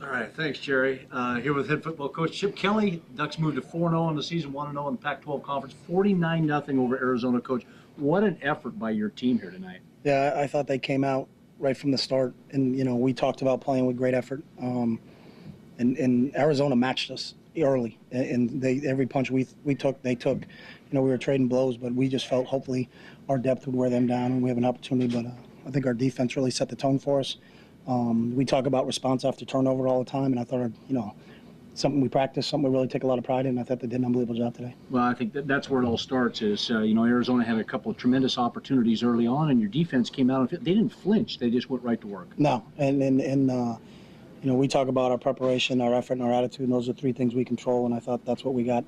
All right, thanks, Jerry. Here with head football coach Chip Kelly. Ducks moved to 4-0 in the season, 1-0 in the Pac-12 Conference, 49-0 over Arizona. Coach, what an effort by your team here tonight. Yeah, I thought they came out right from the start, and we talked about playing with great effort. And Arizona matched us early, and every punch we took, they took. We were trading blows, but we just felt hopefully our depth would wear them down, and we have an opportunity. But I think our defense really set the tone for us. We talk about response after turnover all the time, and I thought, something we practice, something we really take a lot of pride in. I thought they did an unbelievable job today. Well, I think that's where it all starts is, Arizona had a couple of tremendous opportunities early on, and your defense came out. They didn't flinch. They just went right to work. No, and we talk about our preparation, our effort, and our attitude, and those are three things we control, and I thought that's what we got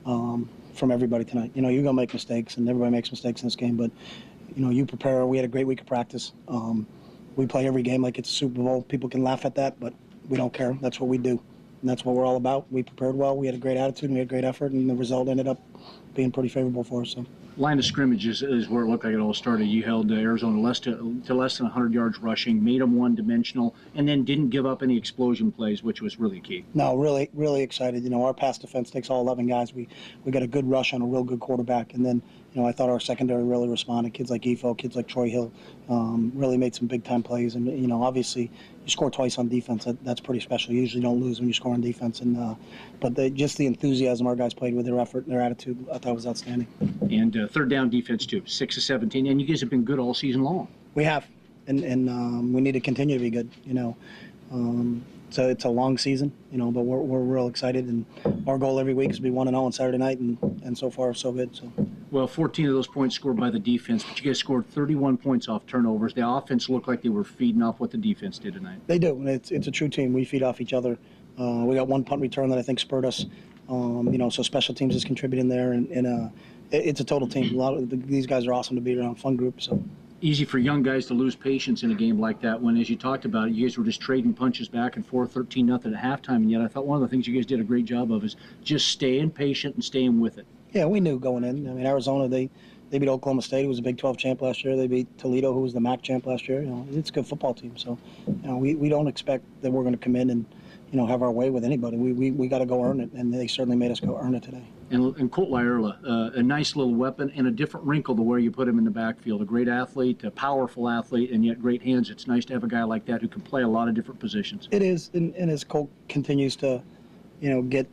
from everybody tonight. You're going to make mistakes, and everybody makes mistakes in this game, but, you prepare. We had a great week of practice. We play every game like it's a Super Bowl. People can laugh at that, but we don't care. That's what we do, and that's what we're all about. We prepared well. We had a great attitude, and we had great effort, and the result ended up being pretty favorable for us. So. Line of scrimmage is where it looked like it all started. You held Arizona to less than 100 yards rushing, made them one-dimensional, and then didn't give up any explosion plays, which was really key. No, really, really excited. Our pass defense takes all 11 guys. We got a good rush on a real good quarterback, and then I thought our secondary really responded. Kids like Efo, kids like Troy Hill, really made some big-time plays. And obviously, you score twice on defense. That's pretty special. You usually don't lose when you score on defense. But just the enthusiasm our guys played with, their effort, and their attitude, I thought was outstanding. And third down defense too, 6 of 17, and you guys have been good all season long. We have, and we need to continue to be good. So it's a long season, but we're real excited, and our goal every week is to be 1-0 on Saturday night, and so far so good. So. Well, 14 of those points scored by the defense, but you guys scored 31 points off turnovers. The offense looked like they were feeding off what the defense did tonight. They do, and it's a true team. We feed off each other. We got one punt return that I think spurred us. So special teams is contributing there, and it's a total team. These guys are awesome to be around, fun group. So. Easy for young guys to lose patience in a game like that when, as you talked about it, you guys were just trading punches back and forth, 13-0 at halftime, and yet I thought one of the things you guys did a great job of is just staying patient and staying with it. Yeah, we knew going in. I mean, Arizona, they beat Oklahoma State, who was a Big 12 champ last year. They beat Toledo, who was the MAC champ last year. It's a good football team. So, we don't expect that we're going to come in and, have our way with anybody. We got to go earn it, and they certainly made us go earn it today. And Colt Lyerla, a nice little weapon and a different wrinkle to where you put him in the backfield. A great athlete, a powerful athlete, and yet great hands. It's nice to have a guy like that who can play a lot of different positions. It is, and as Colt continues to, get,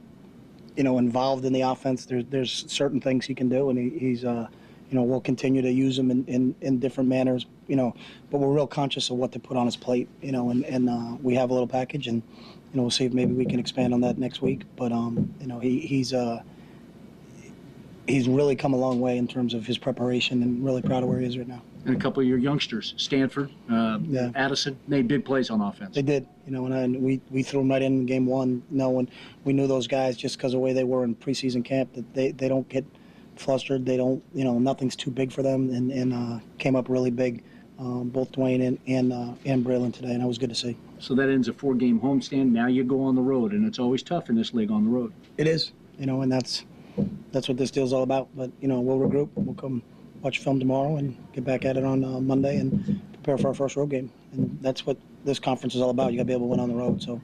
involved in the offense, there's certain things he can do, and he's, we'll continue to use him in different manners, but we're real conscious of what to put on his plate, and we have a little package, and, we'll see if maybe we can expand on that next week. But, he's really come a long way in terms of his preparation, and really proud of where he is right now. And a couple of your youngsters, Stanford, Addison, made big plays on offense. They did, and we threw them right in game one. When we knew those guys just because of the way they were in preseason camp, that they don't get flustered. They don't, nothing's too big for them, and came up really big, both Dwayne and Braylon today, and that was good to see. So that ends a 4-game homestand. Now you go on the road, and it's always tough in this league on the road. It is, and that's what this deal's all about. But, we'll regroup. We'll come watch film tomorrow and get back at it on Monday and prepare for our first road game. And that's what this conference is all about. You got to be able to win on the road. So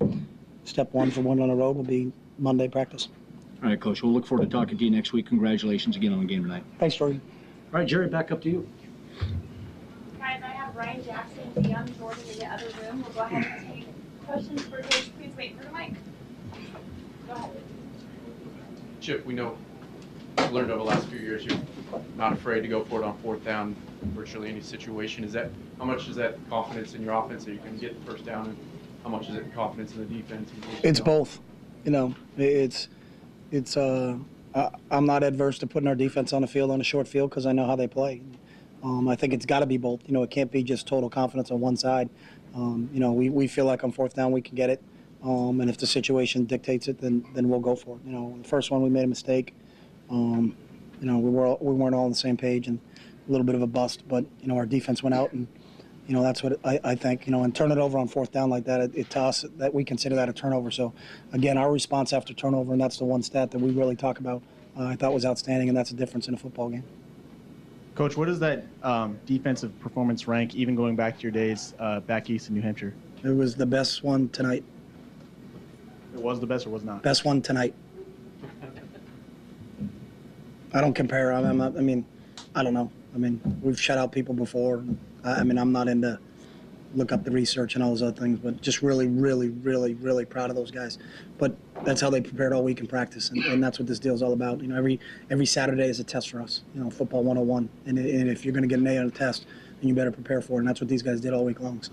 step one for winning on the road will be Monday practice. All right, Coach. We'll look forward to talking to you next week. Congratulations again on the game tonight. Thanks, Jordan. All right, Jerry, back up to you. Guys, I have Ryan Jackson and Deion Jordan in the other room. We'll go ahead and take questions for Coach. Please wait for the mic. Go ahead. Chip, we know you've learned over the last few years you're not afraid to go for it on fourth down in virtually any situation. How much is that confidence in your offense that you can get the first down, and how much is it confidence in the defense? It's both. I'm not adverse to putting our defense on the field on a short field because I know how they play. I think it's got to be both. It can't be just total confidence on one side. We feel like on fourth down we can get it, and if the situation dictates it, then we'll go for it. The first one we made a mistake. We weren't all on the same page, and a little bit of a bust. But our defense went out, and that's what I think. And turn it over on fourth down like that, to us that we consider that a turnover. So again, our response after turnover, and that's the one stat that we really talk about, I thought was outstanding, and that's a difference in a football game. Coach, what does that defensive performance rank, even going back to your days back east in New Hampshire? It was the best one tonight. It was the best or was not? Best one tonight. I don't compare. I mean, I don't know. I mean, we've shut out people before. I mean, I'm not into look up the research and all those other things, but just really, really, really, really proud of those guys. But that's how they prepared all week in practice, and that's what this deal's all about. You know, every Saturday is a test for us. You know, football 101, and if you're going to get an A on a test, then you better prepare for it. And that's what these guys did all week long. So.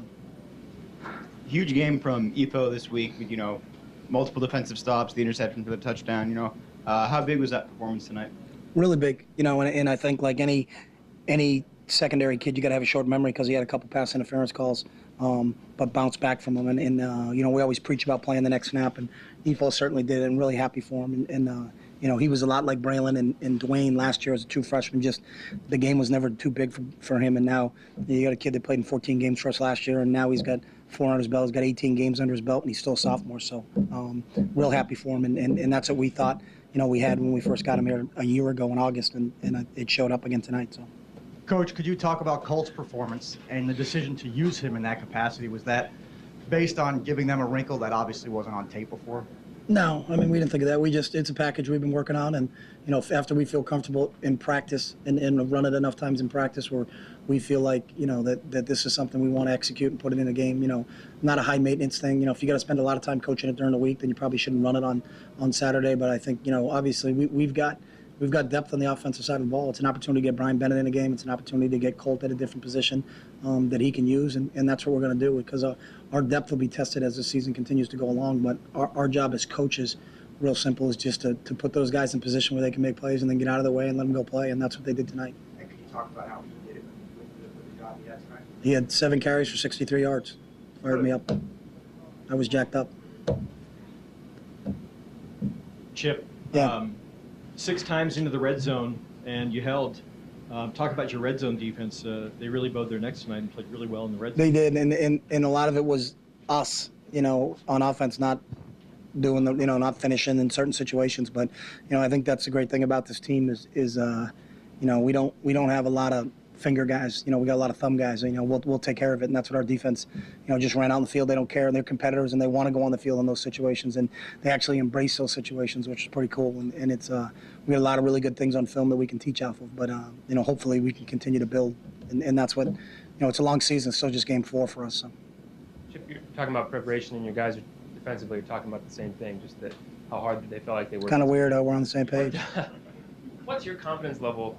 Huge game from EPO this week. You know, multiple defensive stops, the interception for the touchdown. You know, how big was that performance tonight? Really big, you know, and I think like any secondary kid, you got to have a short memory because he had a couple pass interference calls, but bounced back from them. And you know, we always preach about playing the next snap, and Efo certainly did, and really happy for him. And you know, he was a lot like Braylon and Dwayne last year as a true freshman. Just the game was never too big for him. And now you got a kid that played in 14 games for us last year, and now he's got 4 under his belt. He's got 18 games under his belt, and he's still a sophomore. So real happy for him, and that's what we thought. You know, we had when we first got him here a year ago in August, and it showed up again tonight. So, Coach, could you talk about Colt's performance and the decision to use him in that capacity? Was that based on giving them a wrinkle that obviously wasn't on tape before? no, I mean, we didn't think of that. It's a package we've been working on, and you know, after we feel comfortable in practice and run it enough times in practice where we feel like, you know, that this is something we want to execute and put it in a game. You know, not a high maintenance thing. You know, if you got to spend a lot of time coaching it during the week, then you probably shouldn't run it on Saturday. But I think, you know, obviously we've got depth on the offensive side of the ball. It's an opportunity to get Brian Bennett in a game. It's an opportunity to get Colt at a different position that he can use, and that's what we're going to do, because our depth will be tested as the season continues to go along. But our job as coaches, real simple, is just to put those guys in position where they can make plays and then get out of the way and let them go play, and that's what they did tonight. And could you talk about how he did it with the job he had tonight? He had 7 carries for 63 yards. Fired me up. I was jacked up. Chip, Yeah. 6 times into the red zone, and you held. Talk about your red zone defense. They really bowed their necks tonight and played really well in the red zone. They did, and a lot of it was us, you know, on offense, not doing the, you know, not finishing in certain situations. But, you know, I think that's the great thing about this team is you know, we don't have a lot of finger guys. You know, we got a lot of thumb guys. And, you know, we'll take care of it, and that's what our defense, you know, just ran out in the field. They don't care, and they're competitors, and they want to go on the field in those situations, and they actually embrace those situations, which is pretty cool. And it's we got a lot of really good things on film that we can teach off of. But you know, hopefully we can continue to build, and that's what, you know, it's a long season. It's still just game 4 for us. So. Chip, you're talking about preparation, and your guys are defensively are talking about the same thing, just that how hard they felt like they were. Kind of weird how we're on the same page. What's your confidence level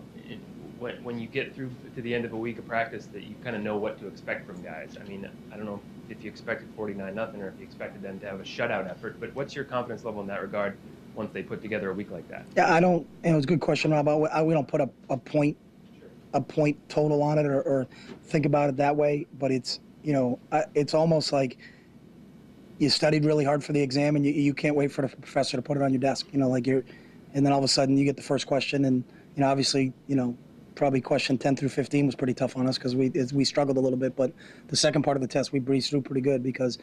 when you get through to the end of a week of practice that you kind of know what to expect from guys? I mean, I don't know if you expected 49-0 or if you expected them to have a shutout effort, but what's your confidence level in that regard once they put together a week like that? Yeah, I don't. You know, it's a good question, Rob. We don't put a point total on it or think about it that way. But it's, you know, it's almost like you studied really hard for the exam, and you can't wait for the professor to put it on your desk. You know, like and then all of a sudden you get the first question, and you know, obviously, you know, probably question 10 through 15 was pretty tough on us because we struggled a little bit. But the second part of the test we breezed through pretty good because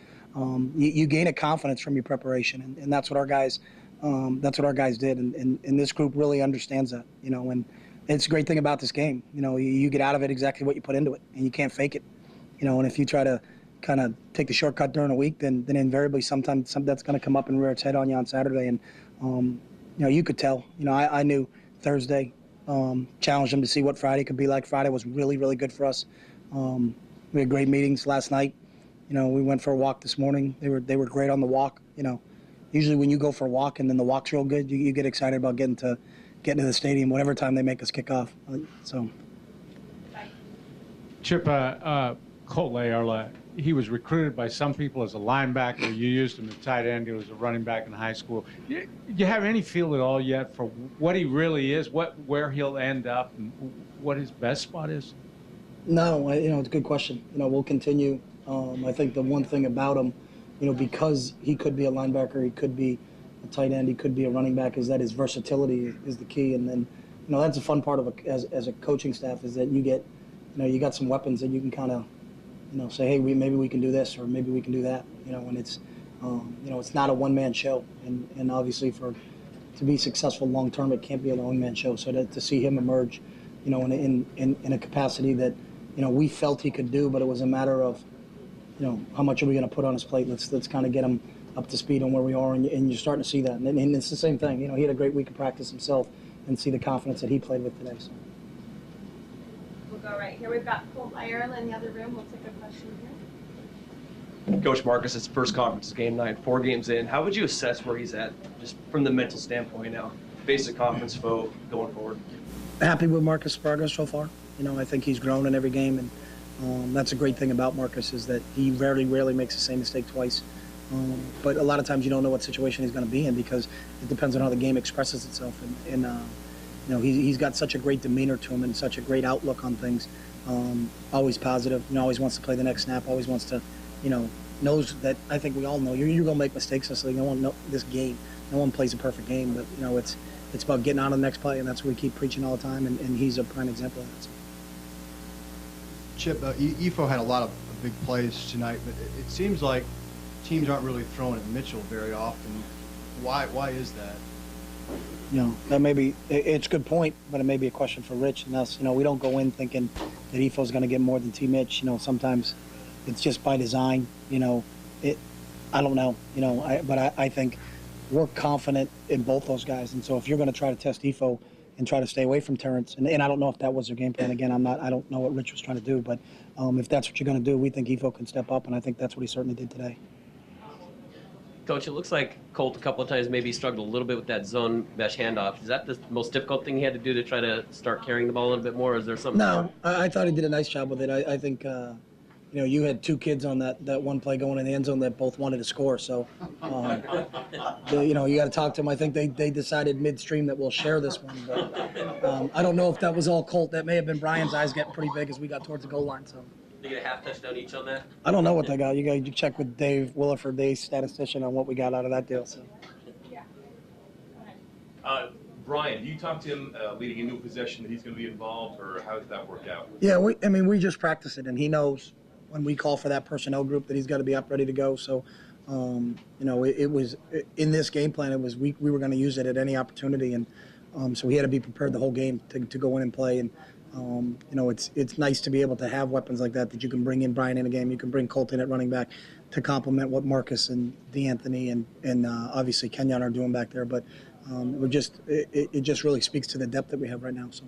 you gain a confidence from your preparation, and that's what our guys. That's what our guys did, and this group really understands that, you know. And it's a great thing about this game, you know. You get out of it exactly what you put into it, and you can't fake it, you know. And if you try to kind of take the shortcut during a week, then invariably sometimes that's going to come up and rear its head on you on Saturday. And you know, you could tell. You know, I knew Thursday, challenged them to see what Friday could be like. Friday was really, really good for us. We had great meetings last night. You know, we went for a walk this morning. They were great on the walk, you know. Usually when you go for a walk and then the walk's real good, you get excited about getting to the stadium whatever time they make us kick off. So, Chip, Colt Layarla, he was recruited by some people as a linebacker. You used him at tight end. He was a running back in high school. Do you have any feel at all yet for what he really is, where he'll end up, and what his best spot is? No, you know, it's a good question. You know, we'll continue. I think the one thing about him, you know, because he could be a linebacker, he could be a tight end, he could be a running back, is that his versatility is the key. And then, you know, that's a fun part of as a coaching staff is that you get, you know, you got some weapons that you can kind of, you know, say, hey, maybe we can do this or maybe we can do that. You know, and it's, you know, it's not a one-man show. And obviously to be successful long-term, it can't be a one-man show. So to see him emerge, you know, in a capacity that, you know, we felt he could do, but it was a matter of, you know, how much are we going to put on his plate? Let's kind of get him up to speed on where we are, and you're starting to see that. And it's the same thing. You know, he had a great week of practice himself, and see the confidence that he played with today. So. We'll go right here. We've got Colt Ireland in the other room. We'll take a question here. Coach Marcus, it's first conference game night, 4 games in. How would you assess where he's at, just from the mental standpoint now? Face a conference foe going forward. Happy with Marcus' progress so far. You know, I think he's grown in every game, and that's a great thing about Marcus is that he very rarely makes the same mistake twice. But a lot of times you don't know what situation he's going to be in because it depends on how the game expresses itself. And you know, he's got such a great demeanor to him and such a great outlook on things. Always positive. You know, always wants to play the next snap. Always wants to, you know, knows that. I think we all know you're going to make mistakes in this league. No one know this game. No one plays a perfect game, but you know, it's about getting on to the next play, and that's what we keep preaching all the time. And he's a prime example of that. So. Chip, EFO had a lot of big plays tonight, but it seems like teams aren't really throwing at Mitchell very often. Why is that? You know, that may be, it's a good point, but it may be a question for Rich and us. You know, we don't go in thinking that EFO's going to get more than T. Mitch. You know, sometimes it's just by design. You know, I don't know. You know, but I think we're confident in both those guys. And so if you're going to try to test EFO and try to stay away from Terrence, and I don't know if that was their game plan. Again, I don't know what Rich was trying to do, but if that's what you're going to do, we think EFO can step up, and I think that's what he certainly did today. Coach, it looks like Colt a couple of times maybe struggled a little bit with that zone mesh handoff. Is that the most difficult thing he had to do to try to start carrying the ball a little bit more, or is there something? No, I thought he did a nice job with it. I think, you know, you had 2 kids on that one play going in the end zone that both wanted to score. So, you know, you got to talk to them. I think they decided midstream that we'll share this one. But I don't know if that was all Colt. That may have been Brian's eyes getting pretty big as we got towards the goal line. So. They get a half touchdown each on that? I don't know what they got. You got to check with Dave Williford, Dave's statistician, on what we got out of that deal. So. Yeah. Brian, do you talk to him leading into a possession that he's going to be involved, or how does that work out? Yeah, we just practice it, and he knows when we call for that personnel group that he's got to be up ready to go. So, you know, it was in this game plan. It was we were going to use it at any opportunity, and so he had to be prepared the whole game to go in and play. And you know, it's nice to be able to have weapons like that you can bring in Brian in a game. You can bring Colt in at running back to complement what Marcus and DeAnthony and obviously Kenyon are doing back there. But it just really speaks to the depth that we have right now. So.